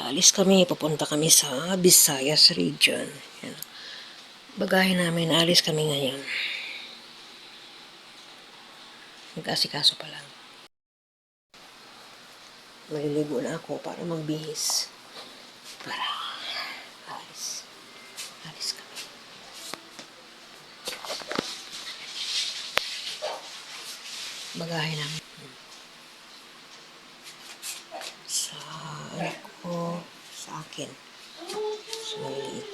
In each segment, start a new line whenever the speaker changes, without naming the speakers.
Alis kami, papunta kami sa Visayas region. Yan. Bagahe namin, alis kami ngayon. Nag-asikaso pa lang. Maliligo na ako para magbihis. Para alis kami. Bagahe namin. Sa akin. So, maliliit.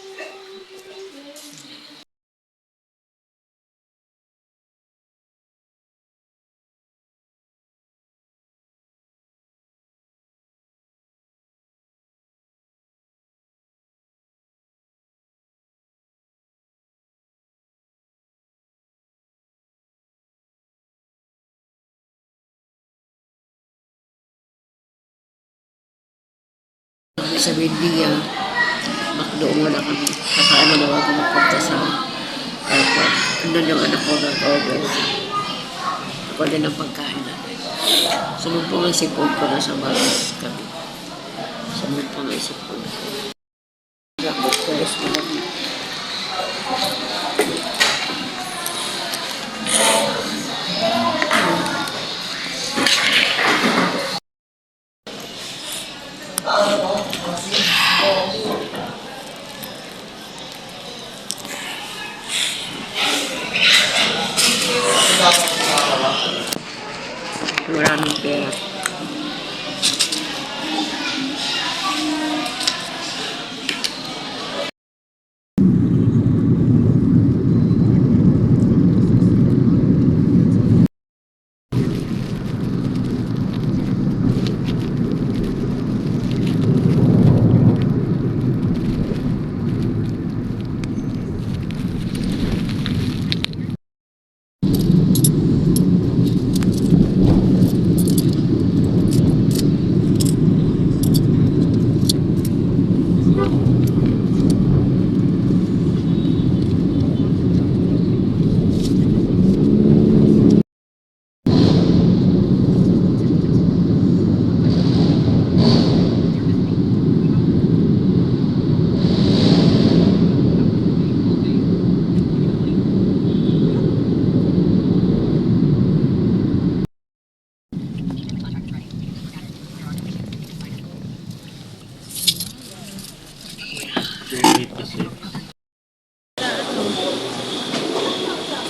Sa Bindiya, makdoon na kami. Kakaano daw ako magpunta sa airport. Andun yung anak ko nag-order. Ako din ang pagkain namin. Sunod po ang sipon ko na sa bagas kami. Sunod po ang sipon ko. Ako, kulis mo lang. Maraming pera.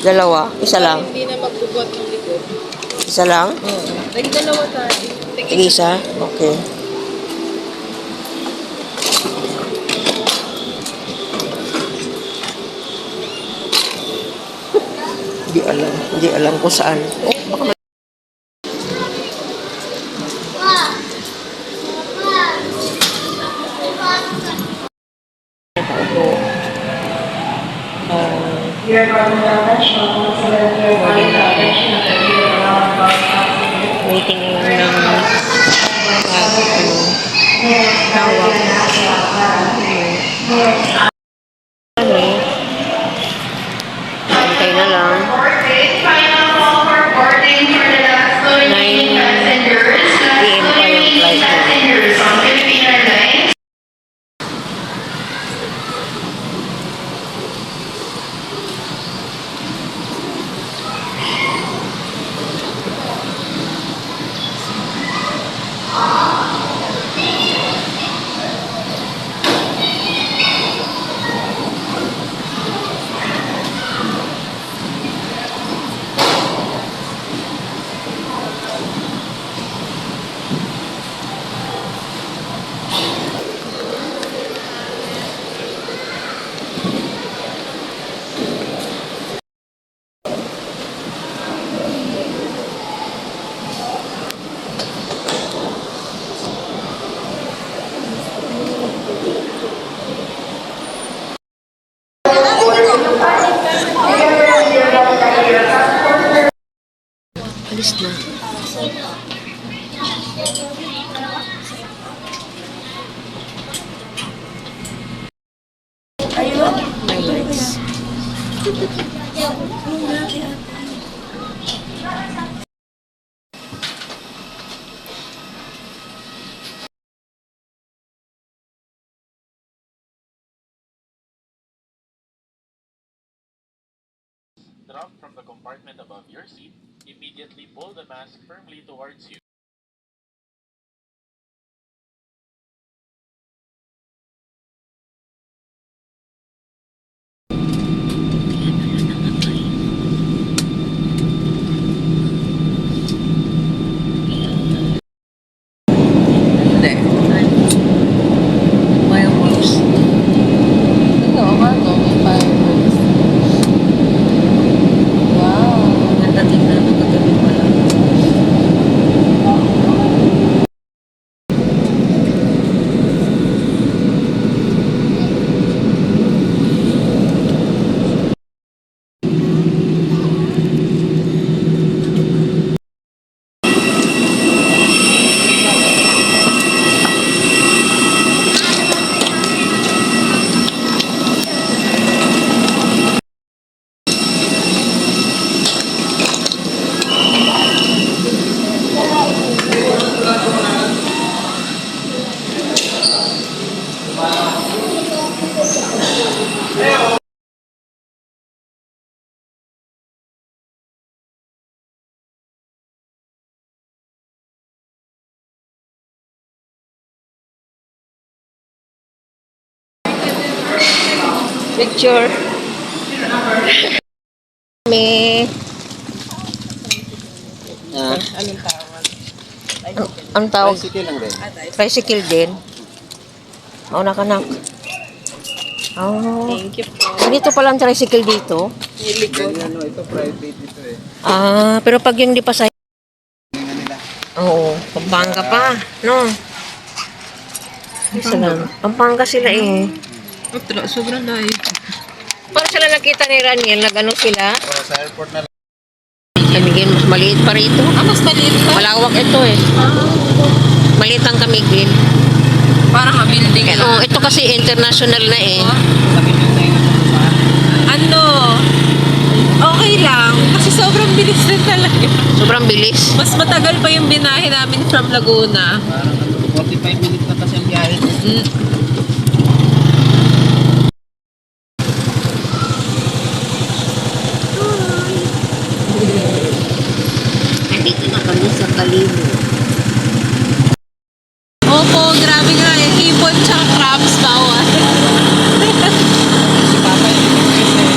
Dalawa? Isa lang?
Hindi na magbubuhat ng likod.
Isa lang?
Oo. Dalawa tayo.
Isa? Okay. Hindi alam kung saan. Oh, baka waiting lang ng tawag. Antay na lang. 9 PM pa yung flight mo. Alis na. My legs.
drop from the compartment above your seat, immediately pull the mask firmly towards you.
Hindi. Fireworks.
Ito, ano, may fireworks. Wow.
Ganda tingnan. Magagabi pala. Picture. May
Anong tawag?
ang tawag?
Tricycle lang rin.
Tricycle din. Oh, nakanak. Oh.
Thank you po.
Ganito pala ang tricycle dito.
Nilikod.
Ganyan, no, ito private ito eh.
Ah, pero pag yung di pa sa...
Tingnan nila.
Oo, Pampanga pa, no? Isa lang. Pampanga sila eh.
Sobrang layo.
Paano sila nakita ni Raniel? Nag-ano sila?
Oh, sa airport na lang.
Kamigin, mas maliit pa rito.
Ah, mas maliit pa.
Malawak ito eh. Maliit ang Kamigin.
Parang building
Oh, ito kasi international na eh.
Ano? Okay lang. Kasi sobrang bilis na talaga.
Sobrang bilis.
Mas matagal pa yung binahe namin from Laguna.
Parang 45 minutes na kasi ang biyahe.
Nandito na kami sa Kalibo.
Opo, grabe nga. Hipon tsaka crabs bawal.
Si Papa yung request eh.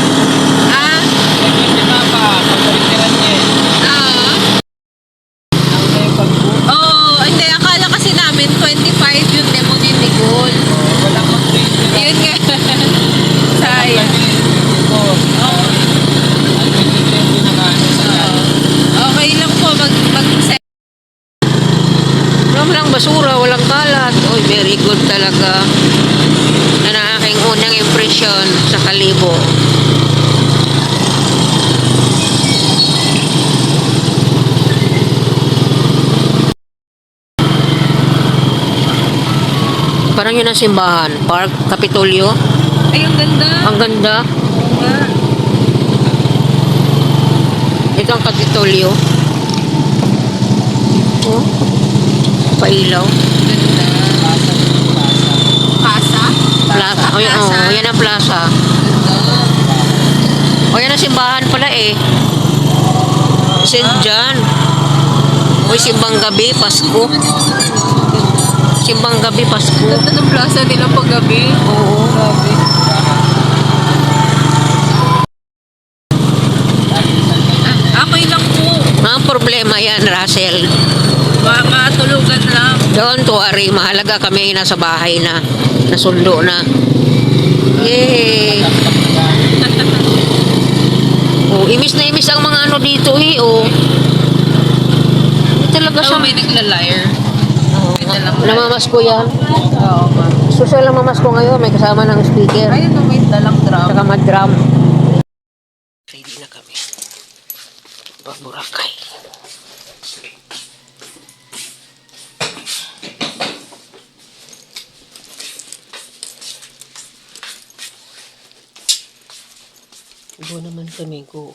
Ah?
Si Papa, pagkarintiran niya eh.
Ah?
Ang na yung pag-book.
Oh, hindi. Akala kasi namin 25 yung demo ni Nicole.
Walang mag-train nila.
Yun nga. Sayang.
Oh. Ang 2020 na kaano sa
Okay lang po
Walang basura, walang kalat. Oh, very good talaga. Yan ang aking unang impression sa Kalibo. Parang yun ang simbahan. Park Capitolio.
Ay, ang ganda.
Ang ganda.
Nga.
Ito ang Capitolio. Oh. Pailaw.
Ganda. Plaza?
Plaza. Oh, yan ang plaza.
Ganda.
O yan ang simbahan pala eh. St. John. Uy, simbang gabi, Pasko. Simbang gabi, Pasko.
Ganda ng plaza nila paggabi.
Oo.
Grabe. Okay lang po.
Ang problema yan, Russell.
Matulugan lang.
Don't worry, mahalaga kami ay nasa bahay na. Nasundo na. Yay! Oh, imis na imis ang mga ano dito eh. Oh. Hindi talaga siya.
So, may nagla-liar. May dalang
Namamasko yan.
Oo ba?
Social ang mamasko ngayon. May kasama ng speaker.
Ayun, may dalang drum.
Saka mag-drum. Ready na kami. Boracay. Go naman kami, go.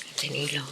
Ito yung ilaw.